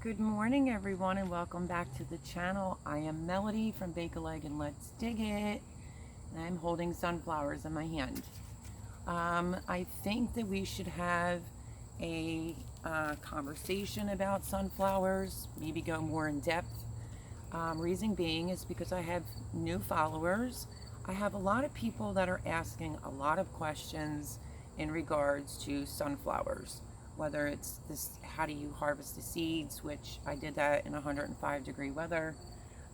Good morning, everyone, and welcome back to the channel. I am Melody from Bake a Leg and Let's Dig It, and I'm holding sunflowers in my hand. I think that we should have a conversation about sunflowers, maybe go more in depth. Reason being is because I have new followers. I have a lot of people that are asking a lot of questions in regards to sunflowers. Whether it's this, how do you harvest the seeds, which I did that in 105-degree weather.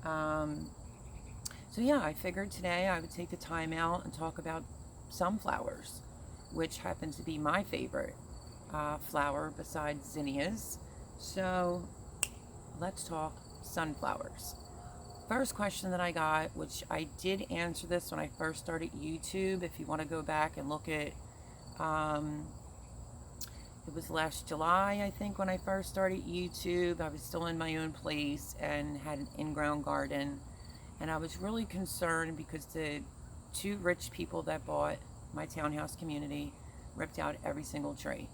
So yeah, I figured today I would take the time out and talk about sunflowers, which happen to be my favorite flower besides zinnias. So let's talk sunflowers. First question that I got, which I did answer this when I first started YouTube. If you want to go back and look at it was last July, I think, when I first started YouTube. I was still in my own place and had an in-ground garden. And I was really concerned because the two rich people that bought my townhouse community ripped out every single tree.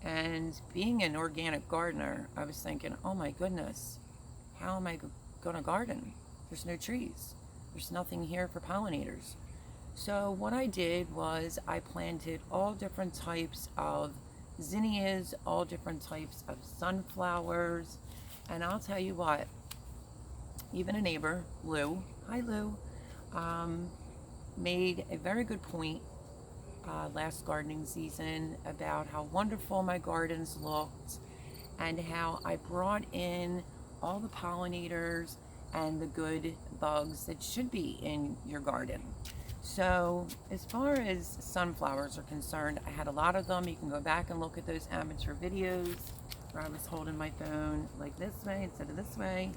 And being an organic gardener, I was thinking, oh my goodness, how am I going to garden? There's no trees. There's nothing here for pollinators. So what I did was I planted all different types of zinnias, all different types of sunflowers, and I'll tell you what, even a neighbor, Lou, hi Lou, made a very good point last gardening season about how wonderful my gardens looked and how I brought in all the pollinators and the good bugs that should be in your garden. So as far as sunflowers are concerned, I had a lot of them. You can go back and look at those amateur videos where I was holding my phone like this way instead of this way.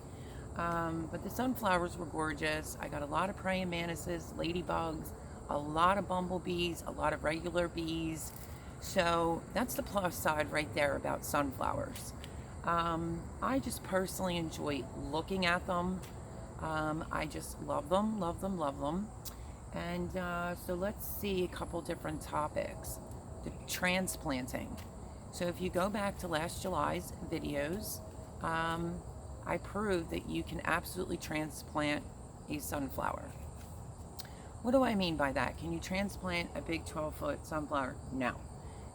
But the sunflowers were gorgeous. I got a lot of praying mantises, ladybugs, a lot of bumblebees, a lot of regular bees. So that's the plus side right there about sunflowers. I just personally enjoy looking at them. I just love them, love them, love them. And so let's see a couple different topics. The transplanting. So if you go back to last July's videos, I proved that you can absolutely transplant a sunflower. What do I mean by that? Can you transplant a big 12-foot sunflower? No.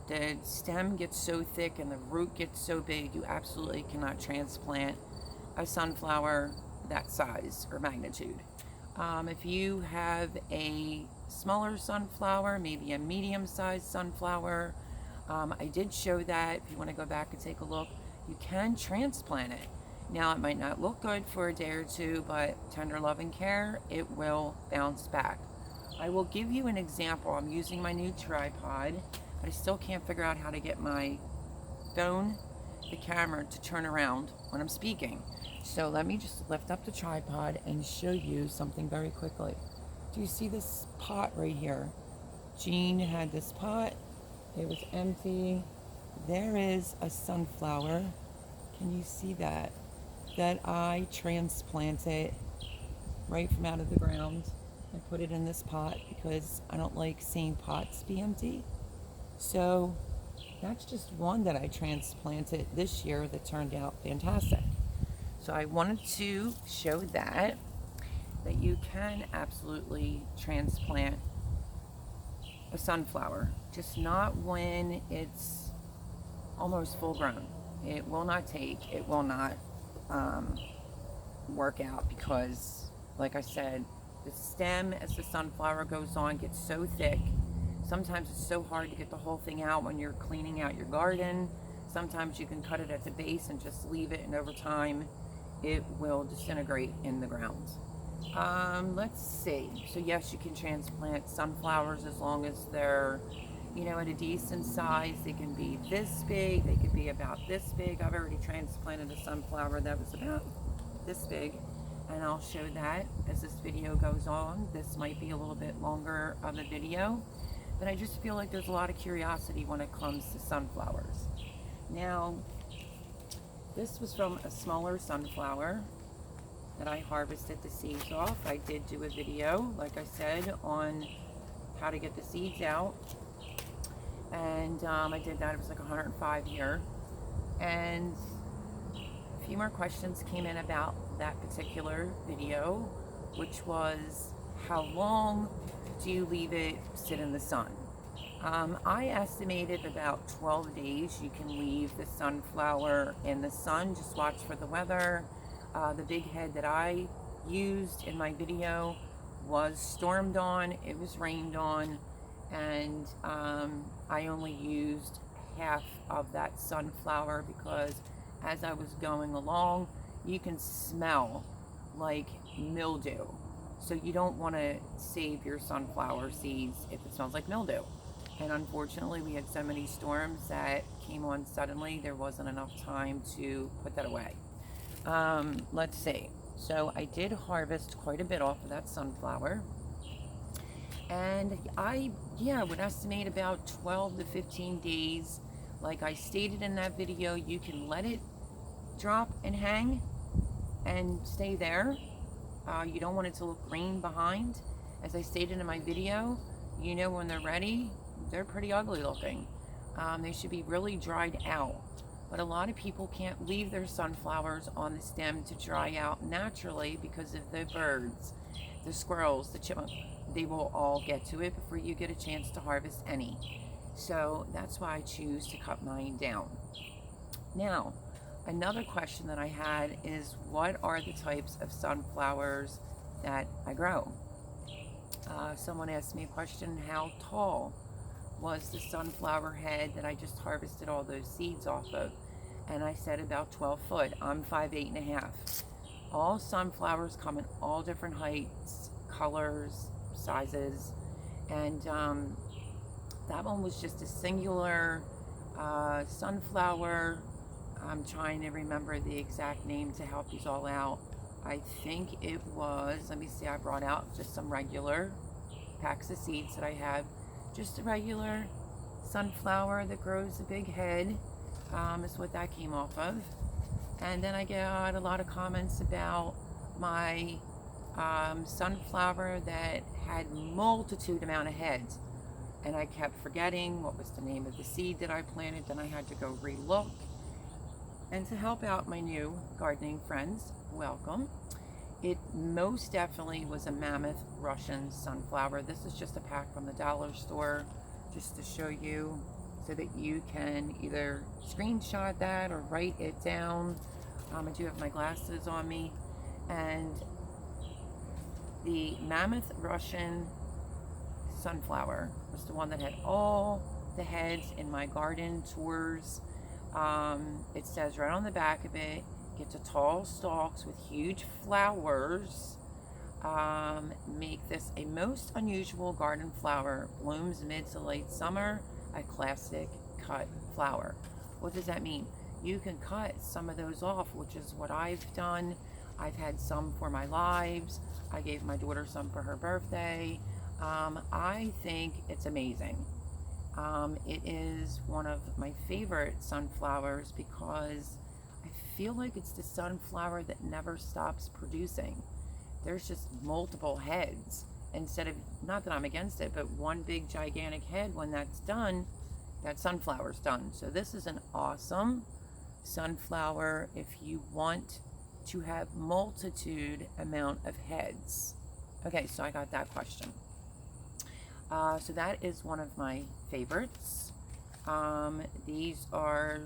The stem gets so thick and the root gets so big, you absolutely cannot transplant a sunflower that size or magnitude. If you have a smaller sunflower, maybe a medium-sized sunflower, I did show that. If you want to go back and take a look, you can transplant it. Now, it might not look good for a day or two, but tender love and care, it will bounce back. I will give you an example. I'm using my new tripod, but I still can't figure out how to get my phone, the camera, to turn around when I'm speaking. So let me just lift up the tripod and show you something very quickly. Do you see this pot right here? Jean had this pot. It was empty. There is a sunflower. Can you see that? That I transplanted right from out of the ground. I put it in this pot because I don't like seeing pots be empty. So that's just one that I transplanted this year that turned out fantastic. So I wanted to show that you can absolutely transplant a sunflower, just not when it's almost full grown. It will not take, it will not work out because, like I said, the stem as the sunflower goes on gets so thick. Sometimes it's so hard to get the whole thing out when you're cleaning out your garden. Sometimes you can cut it at the base and just leave it, and over time it will disintegrate in the ground. Let's see. So yes, you can transplant sunflowers as long as they're, at a decent size. They can be this big. They could be about this big. I've already transplanted a sunflower that was about this big, and I'll show that as this video goes on. This might be a little bit longer of a video, but I just feel like there's a lot of curiosity when it comes to sunflowers. Now, this was from a smaller sunflower that I harvested the seeds off. I did do a video, like I said, on how to get the seeds out. And I did that. It was like 105 here. And if few more questions came in about that particular video, which was how long do you leave it sit in the sun? I estimated about 12 days you can leave the sunflower in the sun. Just watch for the weather. The big head that I used in my video was stormed on, it was rained on, and I only used half of that sunflower because as I was going along, you can smell like mildew. So you don't want to save your sunflower seeds if it smells like mildew. And unfortunately, we had so many storms that came on suddenly, there wasn't enough time to put that away. Let's see. So I did harvest quite a bit off of that sunflower. And I would estimate about 12 to 15 days. Like I stated in that video, you can let it drop and hang and stay there. You don't want it to look green behind. As I stated in my video, you know when they're ready, they're pretty ugly looking. They should be really dried out. But a lot of people can't leave their sunflowers on the stem to dry out naturally because of the birds, the squirrels, the chipmunks. They will all get to it before you get a chance to harvest any. So that's why I choose to cut mine down. Now, another question that I had is, what are the types of sunflowers that I grow? Someone asked me a question, how tall was the sunflower head that I just harvested all those seeds off of? And I said about 12 foot. I'm 5'8.5". All sunflowers come in all different heights, colors, sizes, and that one was just a singular sunflower. I'm trying to remember the exact name to help these all out. I think it was, let me see, I brought out just some regular packs of seeds that I have. Just a regular sunflower that grows a big head is what that came off of. And then I got a lot of comments about my sunflower that had multitude amount of heads. And I kept forgetting what was the name of the seed that I planted. Then I had to go re-look. And to help out my new gardening friends, welcome. It most definitely was a Mammoth Russian sunflower. This is just a pack from the dollar store, just to show you so that you can either screenshot that or write it down. I do have my glasses on me. And the Mammoth Russian sunflower was the one that had all the heads in my garden tours. It says right on the back of it, get to tall stalks with huge flowers. Make this a most unusual garden flower. Blooms mid to late summer, a classic cut flower. What does that mean? You can cut some of those off, which is what I've done. I've had some for my lives. I gave my daughter some for her birthday. I think it's amazing. It is one of my favorite sunflowers because I feel like it's the sunflower that never stops producing. There's just multiple heads instead of, not that I'm against it, but one big gigantic head. When that's done, that sunflower's done. So this is an awesome sunflower if you want to have multitude amount of heads. Okay, so I got that question. So that is one of my favorites. These are,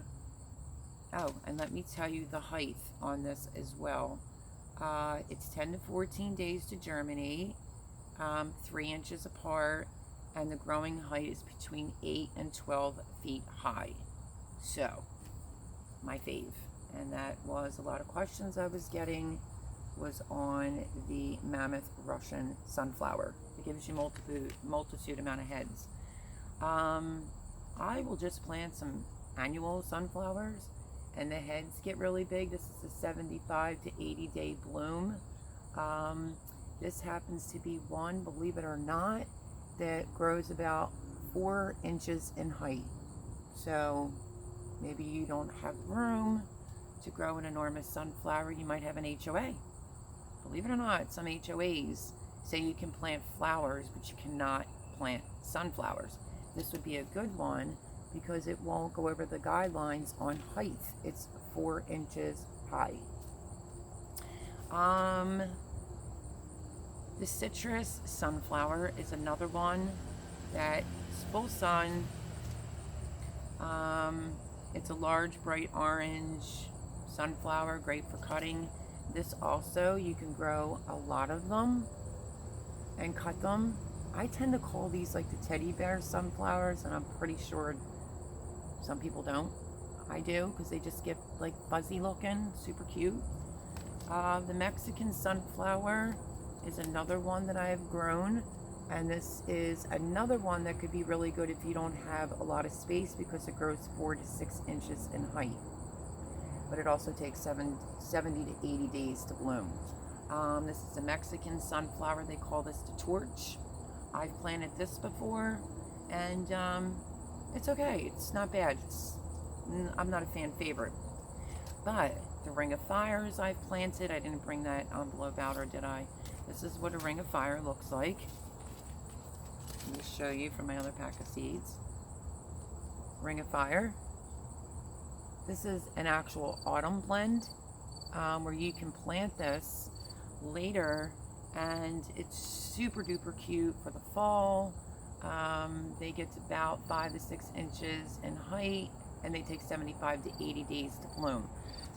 oh, and let me tell you the height on this as well. It's 10 to 14 days to germinate, 3 inches apart, and the growing height is between 8 and 12 feet high. So, my fave. And that was a lot of questions I was getting was on the Mammoth Russian sunflower. It gives you multitude amount of heads. I will just plant some annual sunflowers and the heads get really big. This is a 75 to 80 day bloom. This happens to be one, believe it or not, that grows about 4 inches in height. So maybe you don't have room to grow an enormous sunflower. You might have an HOA. Believe it or not, some HOAs say you can plant flowers, but you cannot plant sunflowers. This would be a good one because it won't go over the guidelines on height. It's 4 inches high. The citrus sunflower is another one that is full sun. It's a large, bright orange sunflower, great for cutting. This also, you can grow a lot of them and cut them. I tend to call these like the teddy bear sunflowers, and I'm pretty sure some people don't. I do, because they just get like fuzzy looking, super cute. The Mexican sunflower is another one that I have grown, and this is another one that could be really good if you don't have a lot of space, because it grows 4 to 6 inches in height. But it also takes 70 to 80 days to bloom. This is a Mexican sunflower. They call this the torch. I've planted this before, and it's okay. It's not bad. I'm not a fan favorite. But the Ring of Fires I've planted. I didn't bring that envelope out, or did I? This is what a Ring of Fire looks like. Let me show you from my other pack of seeds. Ring of Fire. This is an actual autumn blend where you can plant this later, and it's super duper cute for the fall. They get to about 5 to 6 inches in height, and they take 75 to 80 days to bloom.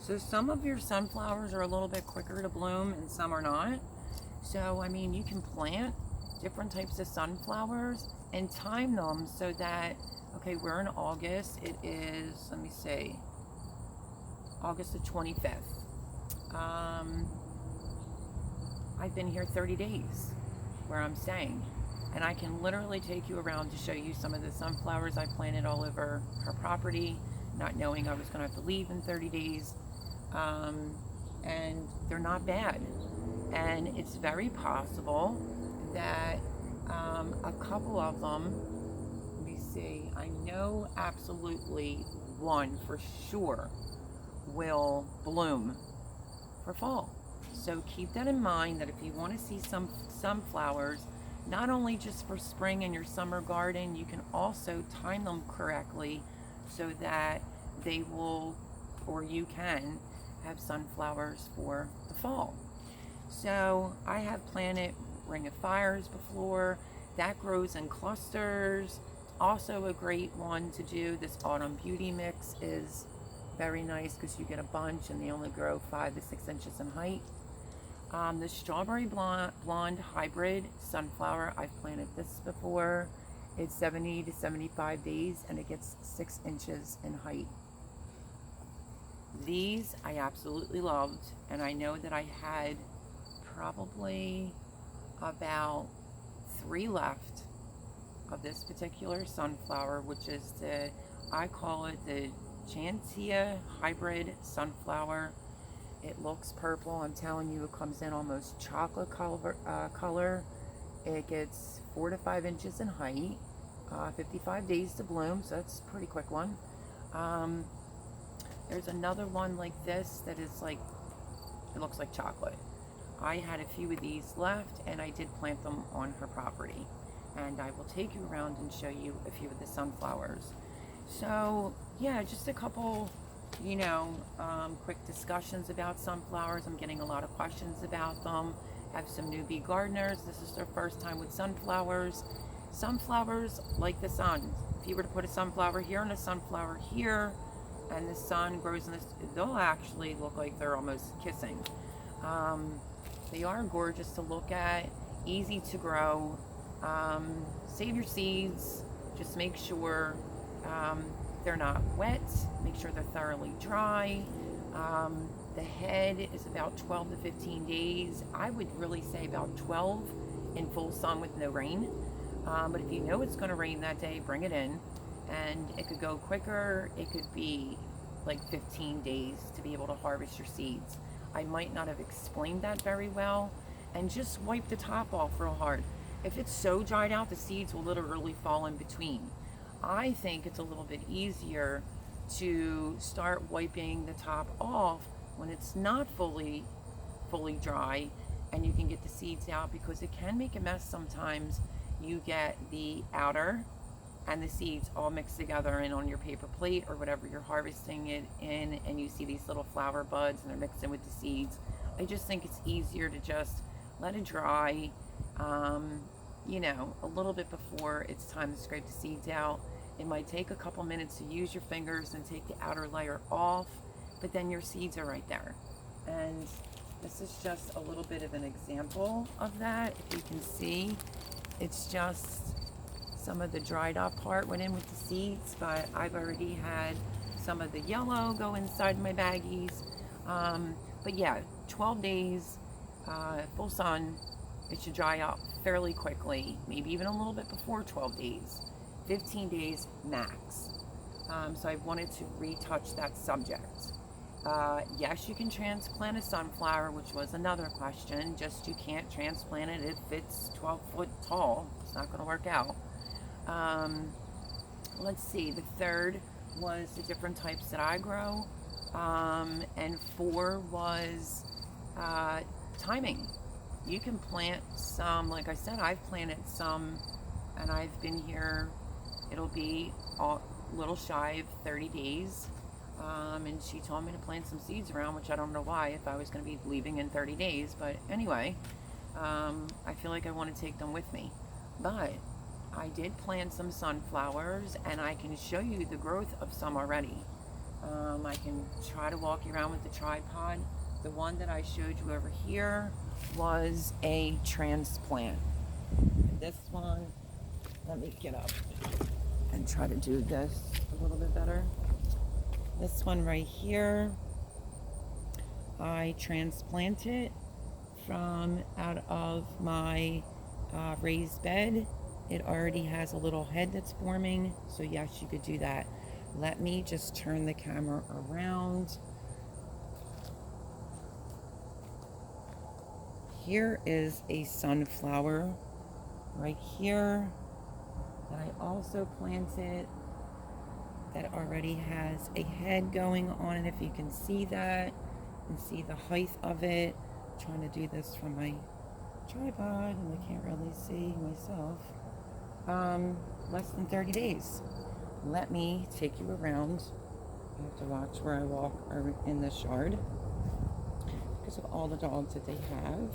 So some of your sunflowers are a little bit quicker to bloom and some are not. So, I mean, you can plant different types of sunflowers and time them so that, okay, we're in August. It is, let me see, August the 25th. I've been here 30 days where I'm staying, and I can literally take you around to show you some of the sunflowers I planted all over her property, not knowing I was going to have to leave in 30 days. And they're not bad. And it's very possible that a couple of them, let me see, I know absolutely one for sure will bloom for fall. So keep that in mind, that if you want to see some sunflowers, not only just for spring in your summer garden, you can also time them correctly so that they will, or you can, have sunflowers for the fall. So I have planted Ring of Fires before. That grows in clusters. Also a great one to do. This Autumn Beauty Mix is very nice because you get a bunch and they only grow 5 to 6 inches in height. The Strawberry Blonde Hybrid Sunflower, I've planted this before. It's 70 to 75 days and it gets 6 inches in height. These I absolutely loved, and I know that I had probably about 3 left of this particular sunflower, which is I call it the Chantey Hybrid Sunflower. It looks purple. I'm telling you, it comes in almost chocolate color. It gets 4 to 5 inches in height, 55 days to bloom, so that's a pretty quick one. There's another one like this that is like, it looks like chocolate. I had a few of these left, and I did plant them on her property. And I will take you around and show you a few of the sunflowers. So, yeah, just a couple, quick discussions about sunflowers. I'm getting a lot of questions about them. I have some newbie gardeners. This is their first time with sunflowers. Sunflowers like the sun. If you were to put a sunflower here and a sunflower here, and the sun grows in this, they'll actually look like they're almost kissing. They are gorgeous to look at, easy to grow. Save your seeds. Just make sure they're not wet. Make sure they're thoroughly dry. The head is about 12 to 15 days. I would really say about 12 in full sun with no rain. But if you know it's going to rain that day, bring it in. And it could go quicker. It could be like 15 days to be able to harvest your seeds. I might not have explained that very well. And just wipe the top off real hard. If it's so dried out, the seeds will literally fall in between. I think it's a little bit easier to start wiping the top off when it's not fully dry, and you can get the seeds out, because it can make a mess sometimes. You get the outer and the seeds all mixed together and on your paper plate or whatever you're harvesting it in, and you see these little flower buds and they're mixed in with the seeds. I just think it's easier to just let it dry, you know, a little bit before it's time to scrape the seeds out. It might take a couple minutes to use your fingers and take the outer layer off, but then your seeds are right there. And this is just a little bit of an example of that. If you can see, it's just some of the dried up part went in with the seeds, but I've already had some of the yellow go inside my baggies. But yeah, 12 days, full sun, it should dry up fairly quickly, maybe even a little bit before 12 days, 15 days max. So I wanted to retouch that subject. Yes, you can transplant a sunflower, which was another question, just you can't transplant it if it's 12 foot tall. It's not going to work out. Let's see, the third was the different types that I grow, and 4 was timing. You can plant some, like I said, I've planted some, and I've been here, it'll be a little shy of 30 days, and she told me to plant some seeds around, which I don't know why, if I was going to be leaving in 30 days, but anyway, I feel like I want to take them with me. But I did plant some sunflowers, and I can show you the growth of some already. I can try to walk you around with the tripod. The one that I showed you over here was a transplant. This one, let me get up and try to do this a little bit better. This one right here, I transplanted from out of my raised bed. It already has a little head that's forming, so yes, you could do that. Let me just turn the camera around. Here is a sunflower right here that I also planted that already has a head going on it, if you can see that and see the height of it. I'm trying to do this from my tripod and I can't really see myself. Less than 30 days. Let me take you around. I have to watch where I walk in this yard because of all the dogs that they have.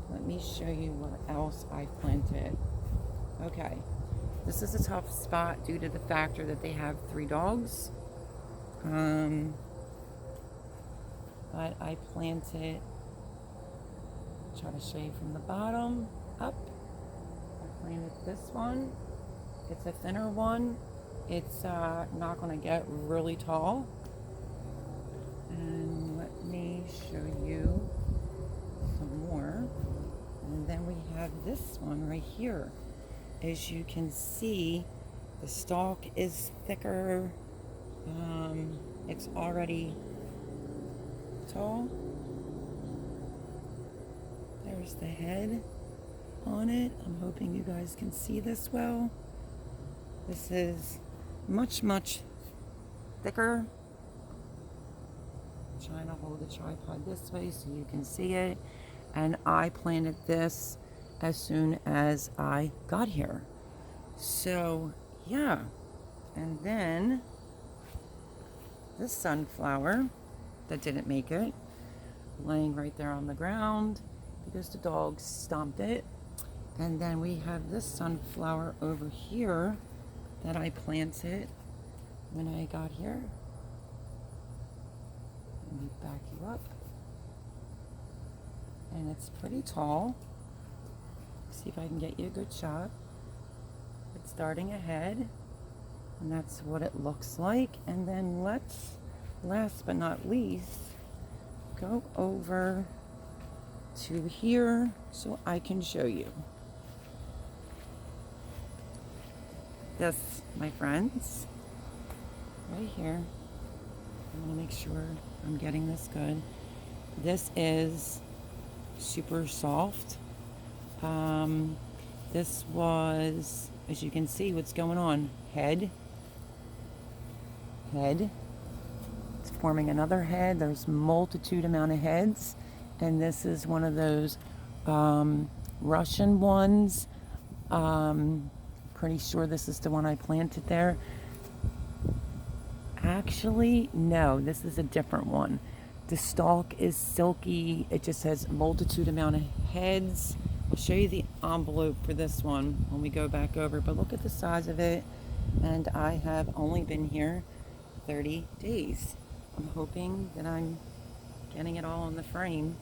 Let me show you what else I've planted. Okay, this is a tough spot due to the factor that they have 3 dogs. But I planted, try to show you from the bottom up. I planted this one. It's a thinner one. It's not going to get really tall. And let me show you some more. And then we have this one right here. As you can see, the stalk is thicker. It's already tall. There's the head on it. I'm hoping you guys can see this well. This is much, much thicker. I'm trying to hold the tripod this way so you can see it. And I planted this as soon as I got here. So, yeah. And then this sunflower that didn't make it, laying right there on the ground because the dogs stomped it. And then we have this sunflower over here that I planted when I got here. Let me back you up. And it's pretty tall. See if I can get you a good shot. It's starting ahead, and that's what it looks like. And then let's, last but not least, go over to here so I can show you. This, my friends, right here. I want to make sure I'm getting this good. This is super soft. This was, as you can see, what's going on. Head. It's forming another head. There's multitude amount of heads. And this is one of those Russian ones. pretty sure this is the one I planted there. Actually, no, this is a different one. The stalk is silky. It just has a multitude amount of heads. I'll show you the envelope for this one when we go back over, but look at the size of it. And I have only been here 30 days. I'm hoping that I'm getting it all in the frame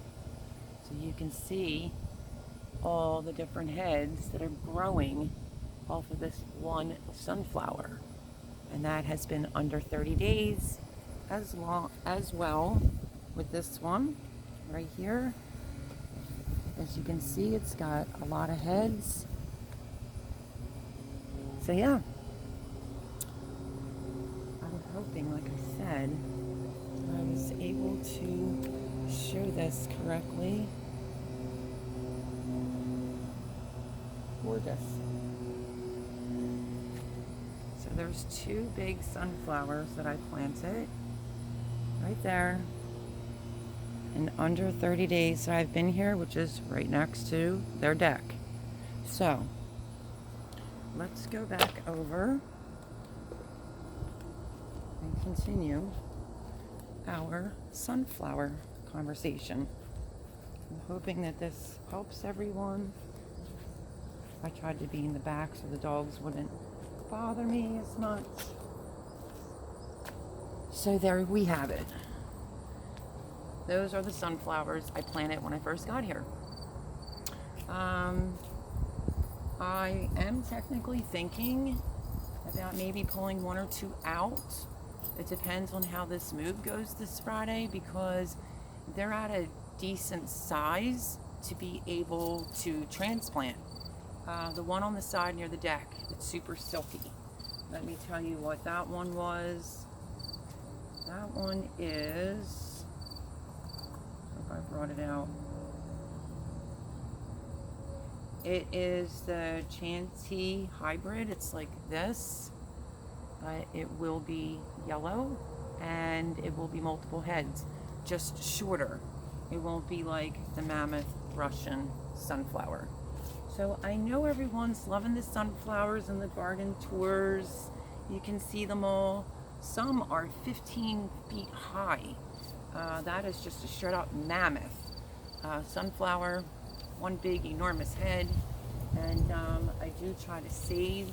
so you can see all the different heads that are growing off of this one sunflower. And that has been under 30 days as well with this one right here. As you can see, it's got a lot of heads. So yeah, I'm hoping, like I said, I was able to show this correctly. Gorgeous. So there's two big sunflowers that I planted right there in under 30 days that I've been here, which is right next to their deck. So let's go back over and continue our sunflower conversation. I'm hoping that this helps everyone. I tried to be in the back so the dogs wouldn't bother me as much. So there we have it. Those are the sunflowers I planted when I first got here. I am technically thinking about maybe pulling one or two out. It depends on how this move goes this Friday, because they're at a decent size to be able to transplant. The one on the side near the deck, it's super silky. Let me tell you what that one was. That one is, I hope I brought it out. It is the Chantey Hybrid. It's like this, but it will be yellow and it will be multiple heads, just shorter. It won't be like the Mammoth Russian sunflower. So I know everyone's loving the sunflowers and the garden tours. You can see them all. Some are 15 feet high. That is just a straight up mammoth sunflower, one big enormous head. And I do try to save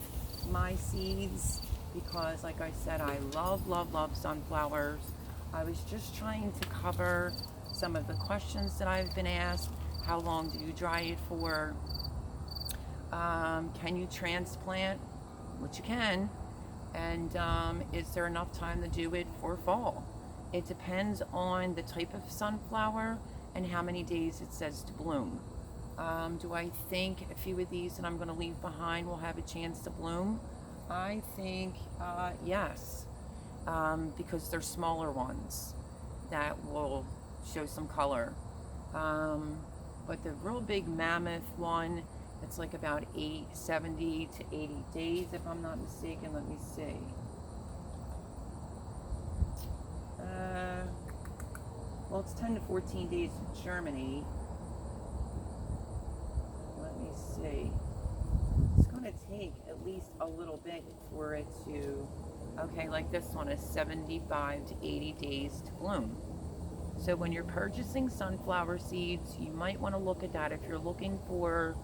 my seeds because, like I said, I love sunflowers. I was just trying to cover some of the questions that I've been asked. How long do you dry it for? Can you transplant? Which you can. And is there enough time to do it for fall? It depends on the type of sunflower and how many days it says to bloom. Do I think a few of these that I'm going to leave behind will have a chance to bloom? I think yes, because they're smaller ones that will show some color. But the real big mammoth one, it's like about 70 to 80 days, if I'm not mistaken. Let me see. Well, it's 10 to 14 days in Germany. Let me see. It's going to take at least a little bit for it to, okay, like this one is 75 to 80 days to bloom. So when you're purchasing sunflower seeds, you might want to look at that. If you're looking for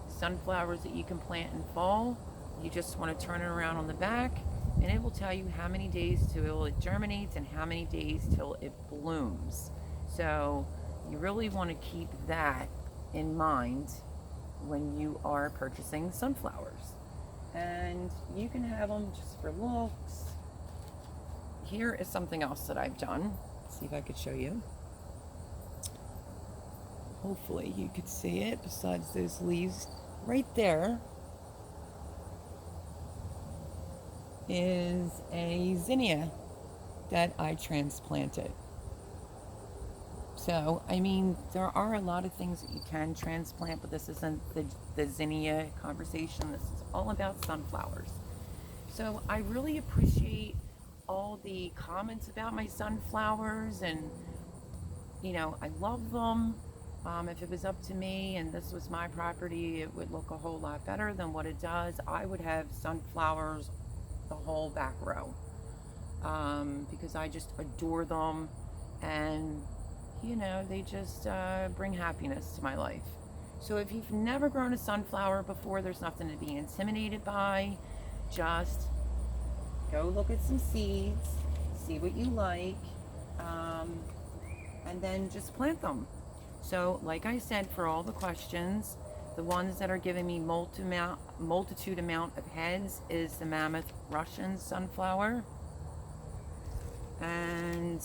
sunflowers that you can plant in fall, you just want to turn it around on the back and it will tell you how many days till it germinates and how many days till it blooms. So you really want to keep that in mind when you are purchasing sunflowers. And you can have them just for looks. Here is something else that I've done. Let's see if I could show you. Hopefully you could see it besides those leaves. Right there is a zinnia that I transplanted. So, I mean, there are a lot of things that you can transplant, but this isn't the zinnia conversation. This is all about sunflowers. So I really appreciate all the comments about my sunflowers, and you know, I love them. If it was up to me and this was my property, it would look a whole lot better than what it does. I would have sunflowers the whole back row, because I just adore them, and you know, they just bring happiness to my life. So if you've never grown a sunflower before, there's nothing to be intimidated by. Just go look at some seeds, see what you like, and then just plant them. So like I said, for all the questions, the ones that are giving me multitude amount of heads is the Mammoth Russian sunflower. And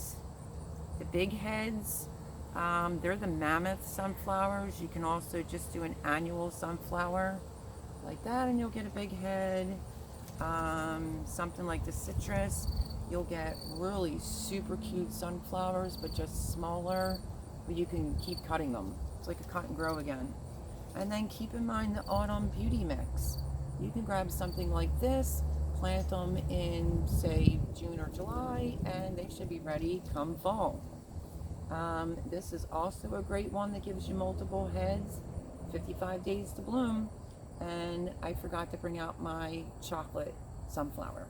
the big heads, they're the Mammoth sunflowers. You can also just do an annual sunflower like that and you'll get a big head. Something like the citrus, you'll get really super cute sunflowers, but just smaller, but you can keep cutting them. It's like a cut and grow again. And then keep in mind the autumn beauty mix. You can grab something like this, plant them in, say, June or July, and they should be ready come fall. This is also a great one that gives you multiple heads, 55 days to bloom. And I forgot to bring out my chocolate sunflower.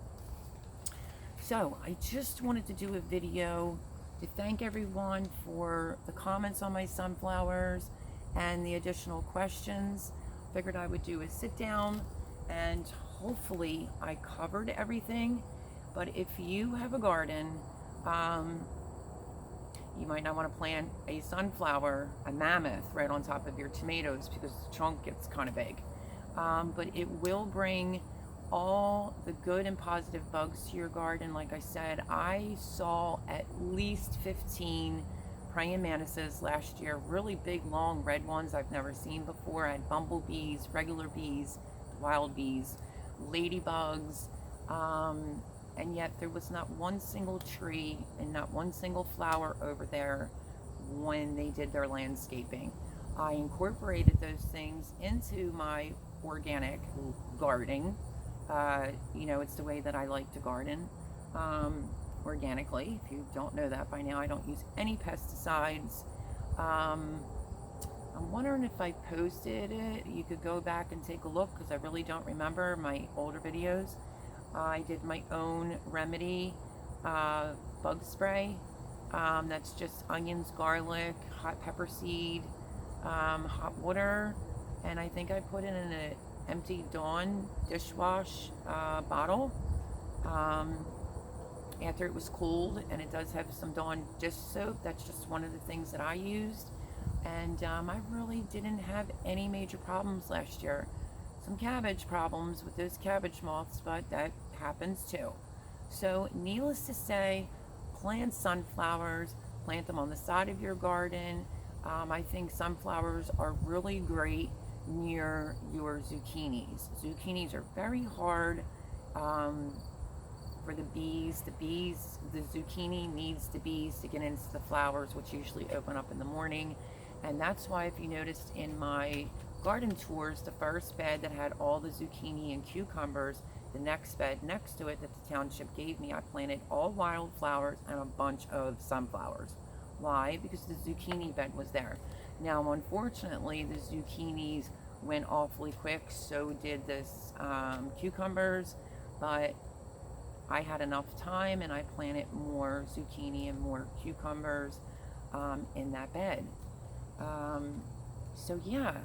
So I just wanted to do a video to thank everyone for the comments on my sunflowers and the additional questions. Figured I would do a sit down, and hopefully I covered everything. But if you have a garden, you might not want to plant a sunflower, a mammoth, right on top of your tomatoes because the trunk gets kind of big. But it will bring all the good and positive bugs to your garden. Like I said, I saw at least 15 praying mantises last year, really big, long, red ones I've never seen before. I had bumblebees, regular bees, wild bees, ladybugs, and yet there was not one single tree and not one single flower over there when they did their landscaping. I incorporated those things into my organic gardening. You know, it's the way that I like to garden, organically. If you don't know that by now, I don't use any pesticides. I'm wondering if I posted it. You could go back and take a look because I really don't remember my older videos. I did my own remedy bug spray. That's just onions, garlic, hot pepper seed, hot water, and I think I put it in an empty Dawn dishwash bottle after it was cooled, and it does have some Dawn dish soap. That's just one of the things that I used, and I really didn't have any major problems last year. Some cabbage problems with those cabbage moths, but that happens too. So needless to say, plant sunflowers, plant them on the side of your garden. I think sunflowers are really great near your zucchinis. Zucchinis are very hard for the bees. The zucchini needs the bees to get into the flowers, which usually open up in the morning. And that's why, if you noticed in my garden tours, the first bed that had all the zucchini and cucumbers, the next bed next to it that the township gave me, I planted all wildflowers and a bunch of sunflowers. Why? Because the zucchini bed was there. Now, unfortunately, the zucchinis went awfully quick, so did this cucumbers, but I had enough time and I planted more zucchini and more cucumbers in that bed. So yeah,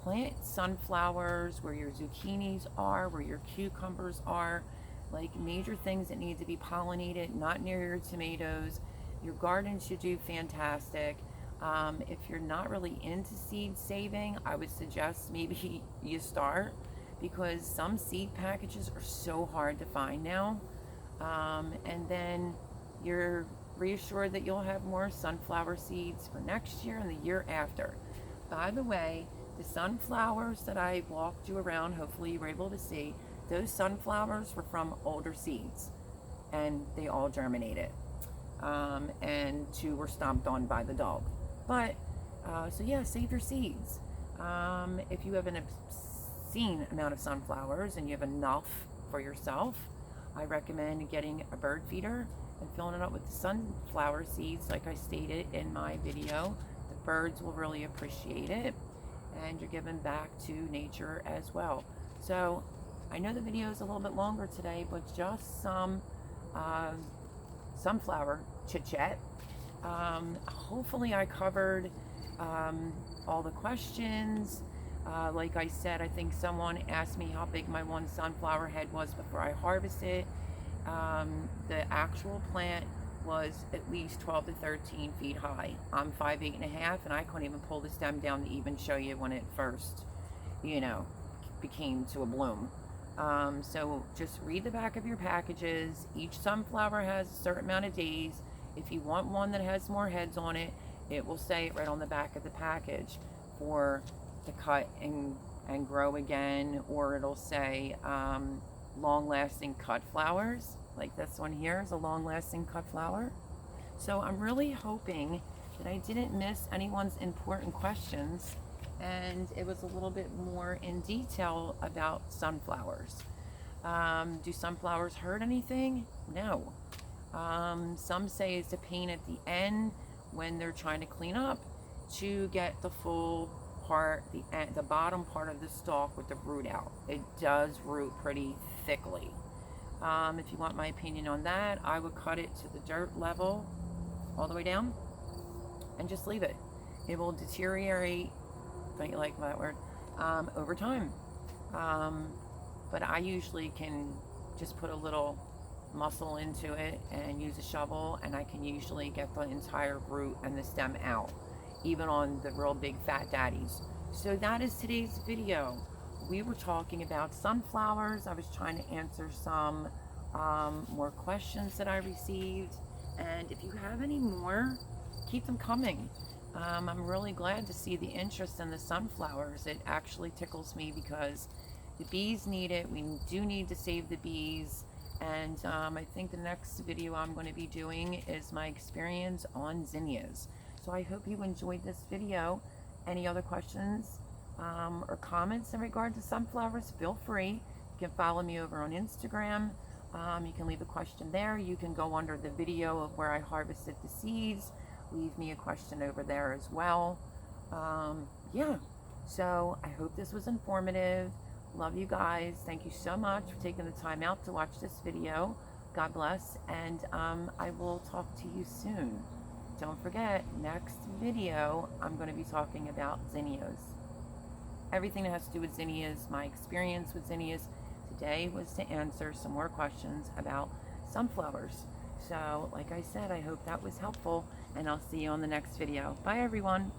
plant sunflowers where your zucchinis are, where your cucumbers are, like major things that need to be pollinated, not near your tomatoes. Your garden should do fantastic. If you're not really into seed saving, I would suggest maybe you start, because some seed packages are so hard to find now. And then you're reassured that you'll have more sunflower seeds for next year and the year after. By the way, the sunflowers that I walked you around, hopefully you were able to see, those sunflowers were from older seeds and they all germinated. And 2 were stomped on by the dog. But, so yeah, save your seeds. If you have an obscene amount of sunflowers and you have enough for yourself, I recommend getting a bird feeder and filling it up with the sunflower seeds, like I stated in my video. The birds will really appreciate it, and you're giving back to nature as well. So I know the video is a little bit longer today, but just some sunflower chit chat. Hopefully I covered all the questions. Like I said, I think someone asked me how big my one sunflower head was before I harvested. The actual plant was at least 12 to 13 feet high. I'm 5'8.5", and I couldn't even pull the stem down to even show you when it first, you know, became to a bloom. So just read the back of your packages. Each sunflower has a certain amount of days. If you want one that has more heads on it, it will say it right on the back of the package for to cut and grow again, or it'll say long-lasting cut flowers. Like this one here is a long-lasting cut flower. So I'm really hoping that I didn't miss anyone's important questions, and it was a little bit more in detail about sunflowers. Do sunflowers hurt anything? No. Some say it's a pain at the end when they're trying to clean up to get the full part, the bottom part of the stalk with the root out. It does root pretty thickly. If you want my opinion on that, I would cut it to the dirt level all the way down and just leave it. It will deteriorate, don't you like that word, over time. But I usually can just put a little muscle into it and use a shovel, and I can usually get the entire root and the stem out, even on the real big fat daddies. So that is today's video. We were talking about sunflowers. I was trying to answer some more questions that I received, and if you have any more, keep them coming. I'm really glad to see the interest in the sunflowers. It actually tickles me because the bees need it. We do need to save the bees. And I think the next video I'm going to be doing is my experience on zinnias. So I hope you enjoyed this video. Any other questions or comments in regard to sunflowers, feel free. You can follow me over on Instagram. You can leave a question there. You can go under the video of where I harvested the seeds. Leave me a question over there as well. Yeah, so I hope this was informative. Love you guys. Thank you so much for taking the time out to watch this video. God bless, and I will talk to you soon. Don't forget, next video, I'm going to be talking about zinnias. Everything that has to do with zinnias, my experience with zinnias today was to answer some more questions about sunflowers. So, like I said, I hope that was helpful, and I'll see you on the next video. Bye, everyone.